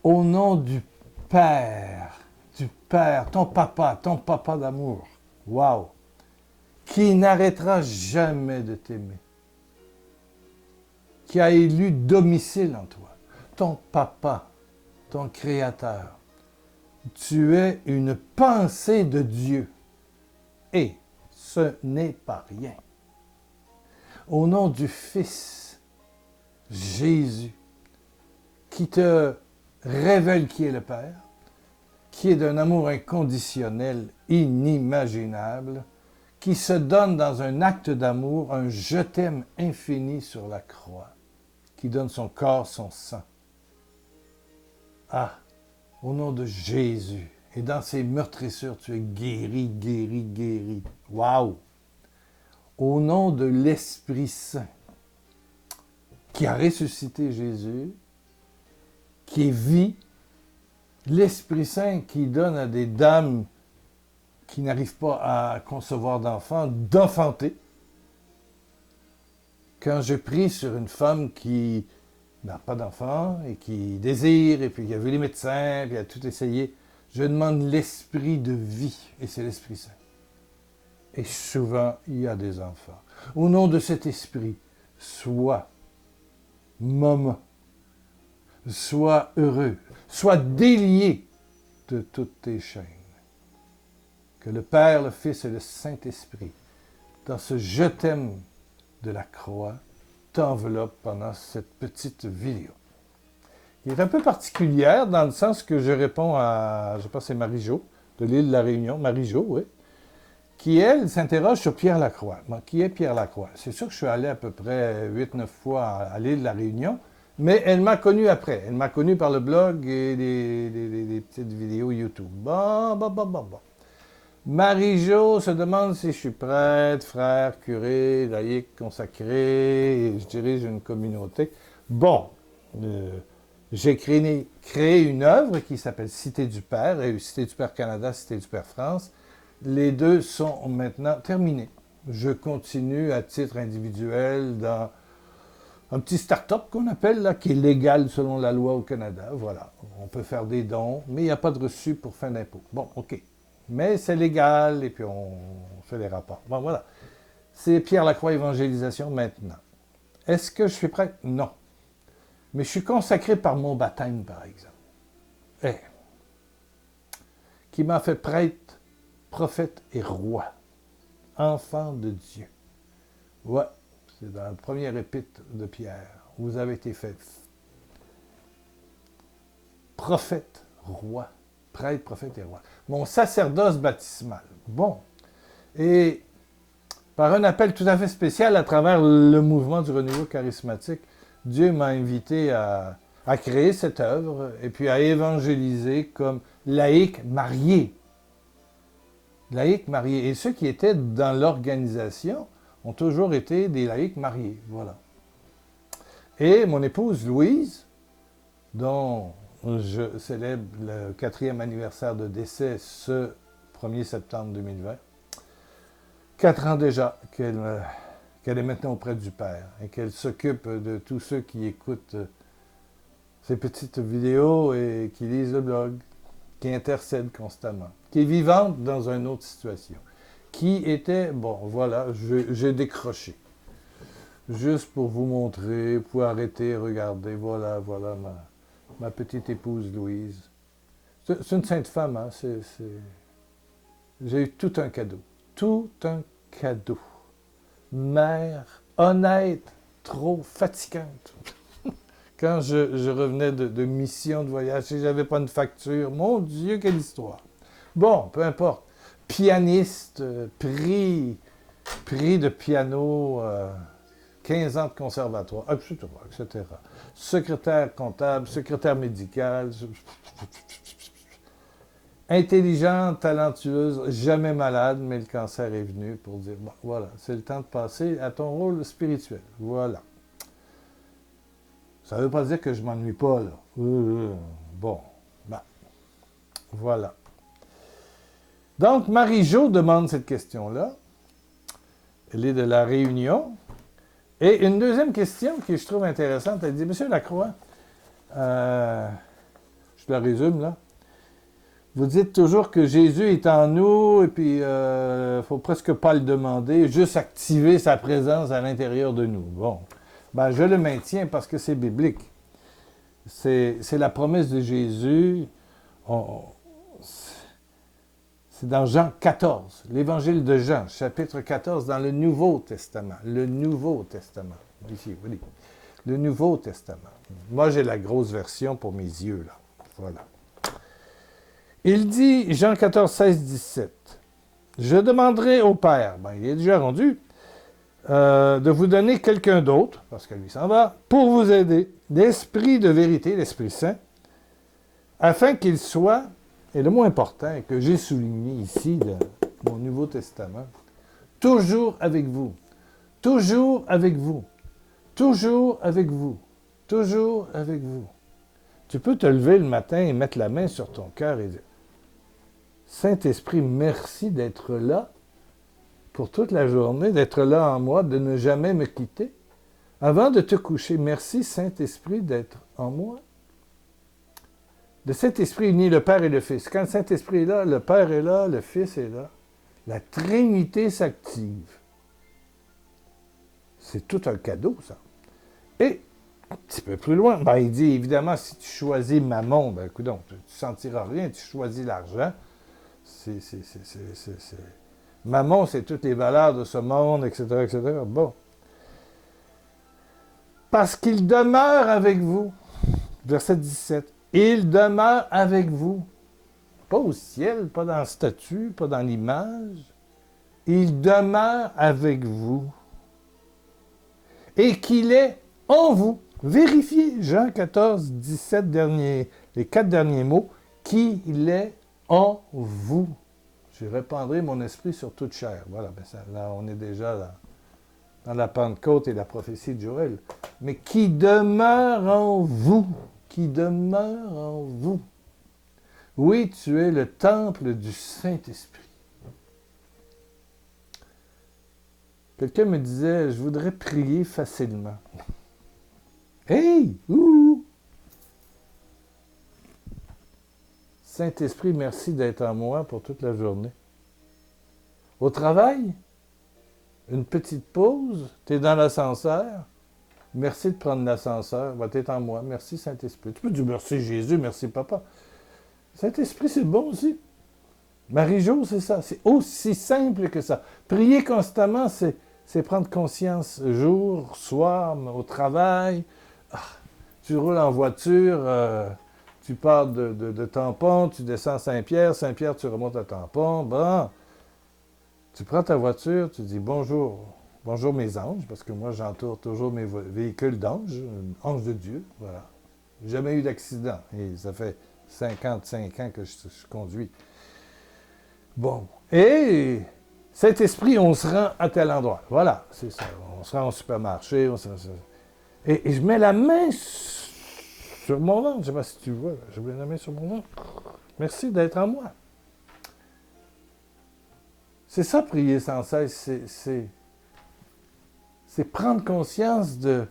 Au nom du Père, ton papa d'amour, wow, qui n'arrêtera jamais de t'aimer, qui a élu domicile en toi, ton papa, ton créateur. Tu es une pensée de Dieu et ce n'est pas rien. Au nom du Fils, Jésus, qui te révèle qui est le Père, qui est d'un amour inconditionnel, inimaginable, qui se donne dans un acte d'amour, un je t'aime infini sur la croix, qui donne son corps, son sang. Ah, au nom de Jésus, et dans ses meurtrissures, tu es guéri, guéri, guéri. Waouh! Au nom de l'Esprit Saint, qui a ressuscité Jésus, qui est vie, l'Esprit Saint qui donne à des dames qui n'arrivent pas à concevoir d'enfants, d'enfanter. Quand je prie sur une femme qui n'a pas d'enfant et qui désire, et puis qui a vu les médecins, puis a tout essayé, je demande l'esprit de vie, et c'est l'Esprit Saint. Et souvent, il y a des enfants. Au nom de cet esprit, sois maman, sois heureux, sois délié de toutes tes chaînes. Que le Père, le Fils et le Saint-Esprit, dans ce je t'aime de la croix, t'enveloppe pendant cette petite vidéo. Il est un peu particulière dans le sens que je réponds à, je pense que c'est Marie-Jo, de l'île de la Réunion, Marie-Jo, oui, qui, elle, s'interroge sur Pierre Lacroix. Bon, qui est Pierre Lacroix? C'est sûr que je suis allé à peu près 8-9 fois à l'île de la Réunion, mais elle m'a connu après. Elle m'a connu par le blog et des petites vidéos YouTube. Bon. Marie-Jo se demande si je suis prêtre, frère, curé, laïque, consacré, et je dirige une communauté. Bon, j'ai créé une œuvre qui s'appelle Cité du Père, et Cité du Père Canada, Cité du Père France. Les deux sont maintenant terminés. Je continue à titre individuel dans un petit start-up qu'on appelle, là, qui est légal selon la loi au Canada. Voilà, on peut faire des dons, mais il n'y a pas de reçu pour fin d'impôt. Bon, OK. Mais c'est légal, et puis on fait les rapports. Bon, voilà. C'est Pierre Lacroix Évangélisation maintenant. Est-ce que je suis prêtre? Non. Mais je suis consacré par mon baptême, par exemple. Qui m'a fait prêtre, prophète et roi. Enfant de Dieu. Ouais, c'est dans le premier épître de Pierre. Vous avez été fait prophète, roi. Prêtre, prophète et roi. Mon sacerdoce baptismal. Bon. Et par un appel tout à fait spécial à travers le mouvement du renouveau charismatique, Dieu m'a invité à créer cette œuvre et puis à évangéliser comme laïque marié. Laïque marié. Et ceux qui étaient dans l'organisation ont toujours été des laïcs mariés. Voilà. Et mon épouse Louise, dont je célèbre le 4e anniversaire de décès ce 1er septembre 2020. 4 ans déjà qu'elle est maintenant auprès du Père et qu'elle s'occupe de tous ceux qui écoutent ces petites vidéos et qui lisent le blog, qui intercèdent constamment, qui est vivante dans une autre situation, qui était, bon voilà, j'ai décroché. Juste pour vous montrer, pour arrêter, regarder, voilà ma petite épouse Louise. C'est une sainte femme, hein? J'ai eu tout un cadeau. Tout un cadeau. Mère honnête, trop fatigante. Quand je revenais de mission de voyage, et j'avais pas une facture, mon Dieu, quelle histoire. Bon, peu importe. Pianiste, prix de piano, 15 ans de conservatoire, etc. Secrétaire comptable, secrétaire médical, intelligente, talentueuse, jamais malade, mais le cancer est venu pour dire, bon, voilà, c'est le temps de passer à ton rôle spirituel. Voilà. Ça ne veut pas dire que je ne m'ennuie pas, là. Bon, voilà. Donc, Marie-Jo demande cette question-là. Elle est de La Réunion. Et une deuxième question que je trouve intéressante, elle dit, Monsieur Lacroix, je Je la résume, là. Vous dites toujours que Jésus est en nous et puis il faut presque pas le demander, juste activer sa présence à l'intérieur de nous. Bon, ben, je le maintiens parce que c'est biblique. C'est la promesse de Jésus. C'est dans Jean 14, l'évangile de Jean, chapitre 14, dans le Nouveau Testament. Le Nouveau Testament. Ici, oui. Le Nouveau Testament. Moi, j'ai la grosse version pour mes yeux, là. Voilà. Il dit, Jean 14, 16, 17, « Je demanderai au Père, ben, il est déjà rendu, de vous donner quelqu'un d'autre, parce que lui s'en va, pour vous aider, l'Esprit de vérité, l'Esprit Saint, afin qu'il soit, et le mot important que j'ai souligné ici, dans mon Nouveau Testament, toujours avec vous, toujours avec vous, toujours avec vous, toujours avec vous. » Tu peux te lever le matin et mettre la main sur ton cœur et dire, Saint-Esprit, merci d'être là pour toute la journée, d'être là en moi, de ne jamais me quitter. Avant de te coucher, merci Saint-Esprit d'être en moi. Le Saint-Esprit unit le Père et le Fils. Quand le Saint-Esprit est là, le Père est là, le Fils est là. La Trinité s'active. C'est tout un cadeau, ça. Et, un petit peu plus loin, ben, il dit, évidemment, si tu choisis Mammon, ben, écoute donc, tu ne sentiras rien, tu choisis l'argent. Mammon, c'est toutes les valeurs de ce monde, etc., etc. Bon. Parce qu'il demeure avec vous. Verset 17. Il demeure avec vous. Pas au ciel, pas dans le statut, pas dans l'image. Il demeure avec vous. Et qu'il est en vous. Vérifiez Jean 14, 17, les 4 derniers mots. Qu'il est en vous. Je répandrai mon esprit sur toute chair. Voilà, ben ça, là, on est déjà dans la Pentecôte et la prophétie de Joël. Mais qui demeure en vous. Qui demeure en vous. Oui, tu es le temple du Saint-Esprit. Quelqu'un me disait, je voudrais prier facilement. Hey! Ouh! Saint-Esprit, merci d'être en moi pour toute la journée. Au travail, une petite pause, tu es dans l'ascenseur. Merci de prendre l'ascenseur. Tu es en moi. Merci Saint-Esprit. Tu peux dire merci Jésus, merci Papa. Saint-Esprit, c'est bon aussi. Marie-Jo, c'est ça. C'est aussi simple que ça. Prier constamment, c'est prendre conscience jour, soir, au travail. Tu roules en voiture, tu pars de Tampon, tu descends à Saint-Pierre. Saint-Pierre, tu remontes à Tampon. Bon, tu prends ta voiture, tu dis bonjour. Bonjour mes anges, parce que moi j'entoure toujours mes véhicules d'anges, anges de Dieu, voilà. Jamais eu d'accident, et ça fait 55 ans que je conduis. Bon, et Saint-Esprit, on se rend à tel endroit, voilà, c'est ça, on se rend au supermarché, et je mets la main sur mon ventre, je ne sais pas si tu vois, je mets la main sur mon ventre. Merci d'être en moi. C'est ça, prier sans cesse, c'est prendre conscience de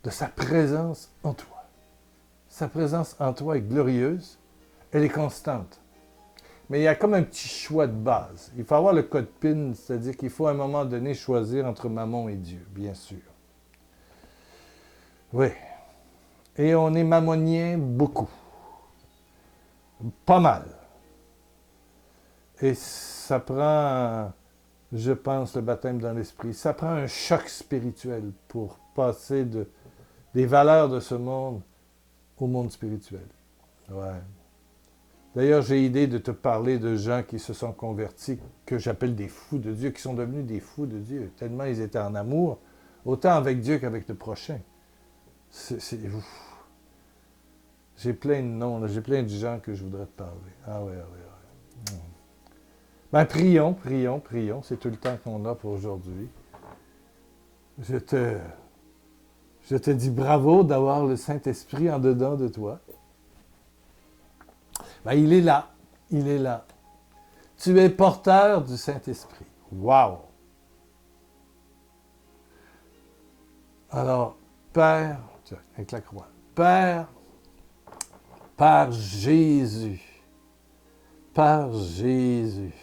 sa présence en toi. Sa présence en toi est glorieuse, elle est constante. Mais il y a comme un petit choix de base. Il faut avoir le code PIN, c'est-à-dire qu'il faut à un moment donné choisir entre Mammon et Dieu, bien sûr. Oui. Et on est mammonien beaucoup. Pas mal. Et ça prend, je pense, le baptême dans l'esprit. Ça prend un choc spirituel pour passer des valeurs de ce monde au monde spirituel. Ouais. D'ailleurs, j'ai idée de te parler de gens qui se sont convertis, que j'appelle des fous de Dieu, qui sont devenus des fous de Dieu, tellement ils étaient en amour, autant avec Dieu qu'avec le prochain. J'ai plein de noms, là. J'ai plein de gens que je voudrais te parler. Ah oui, ah oui, ah oui. Ben, prions, prions, prions. C'est tout le temps qu'on a pour aujourd'hui. Je te dis bravo d'avoir le Saint-Esprit en dedans de toi. Ben, il est là. Il est là. Tu es porteur du Saint-Esprit. Wow! Alors, Père, avec la croix, Père, par Jésus, par Jésus.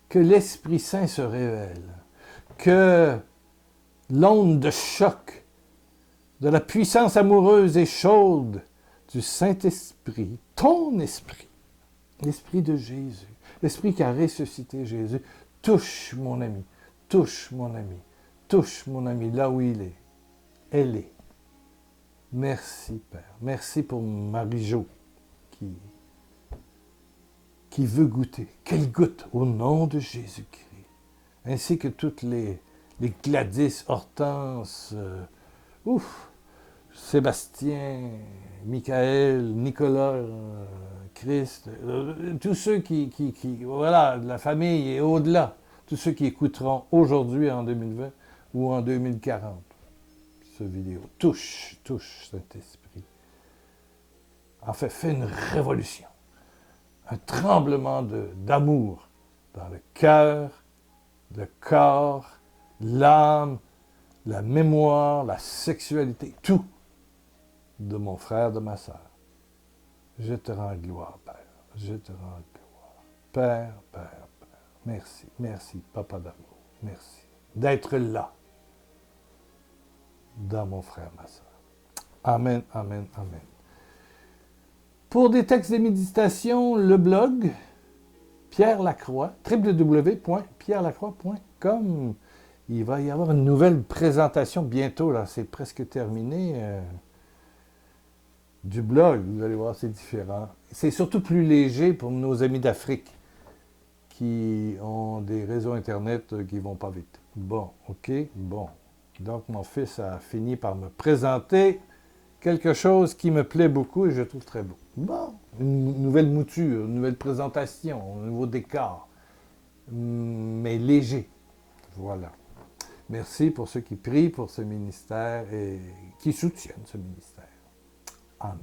Que l'Esprit Saint se révèle, que l'onde de choc de la puissance amoureuse et chaude du Saint-Esprit, ton esprit, l'Esprit de Jésus, l'Esprit qui a ressuscité Jésus, touche mon ami, touche mon ami, touche mon ami là où il est. Elle est. Merci, Père. Merci pour Marie-Jo qui veut goûter. Qu'elle goûte au nom de Jésus-Christ. Ainsi que toutes les Gladys, Hortense, Sébastien, Michael, Nicolas, Christ, tous ceux voilà, de la famille et au-delà, tous ceux qui écouteront aujourd'hui en 2020 ou en 2040 cette vidéo. Touche cet esprit. En fait, fais une révolution, un tremblement d'amour dans le cœur, le corps, l'âme, la mémoire, la sexualité, tout de mon frère, de ma sœur. Je te rends gloire, Père. Je te rends gloire. Père, Père, Père. Merci, merci, Papa d'amour. Merci d'être là dans mon frère, ma sœur. Amen, amen, amen. Pour des textes de méditation, le blog Pierre Lacroix, www.pierrelacroix.com. Il va y avoir une nouvelle présentation bientôt, là, c'est presque terminé, du blog. Vous allez voir, c'est différent. C'est surtout plus léger pour nos amis d'Afrique qui ont des réseaux Internet qui ne vont pas vite. Bon, OK, bon. Donc, mon fils a fini par me présenter quelque chose qui me plaît beaucoup et je trouve très beau. Bon, une nouvelle mouture, une nouvelle présentation, un nouveau décor, mais léger. Voilà. Merci pour ceux qui prient pour ce ministère et qui soutiennent ce ministère. Amen.